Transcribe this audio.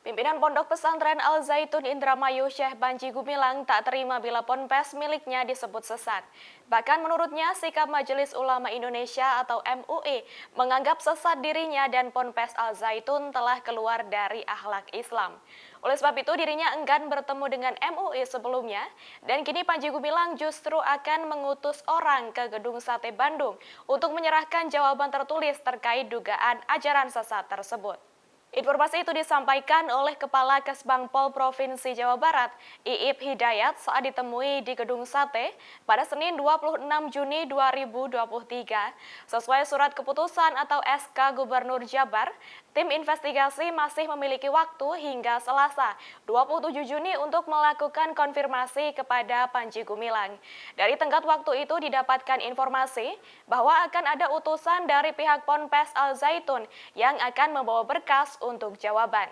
Pimpinan Pondok Pesantren Al Zaitun Indramayu Syekh Banji Gumilang tak terima bila ponpes miliknya disebut sesat. Bahkan menurutnya sikap Majelis Ulama Indonesia atau MUI menganggap sesat dirinya dan ponpes Al Zaitun telah keluar dari akhlak Islam. Oleh sebab itu dirinya enggan bertemu dengan MUI sebelumnya dan kini Panji Gumilang justru akan mengutus orang ke Gedung Sate Bandung untuk menyerahkan jawaban tertulis terkait dugaan ajaran sesat tersebut. Informasi itu disampaikan oleh Kepala Kesbangpol Provinsi Jawa Barat, Iip Hidayat saat ditemui di Gedung Sate pada Senin 26 Juni 2023. Sesuai surat keputusan atau SK Gubernur Jabar, tim investigasi masih memiliki waktu hingga Selasa 27 Juni untuk melakukan konfirmasi kepada Panji Gumilang. Dari tenggat waktu itu didapatkan informasi bahwa akan ada utusan dari pihak Ponpes Al Zaitun yang akan membawa berkas untuk jawaban.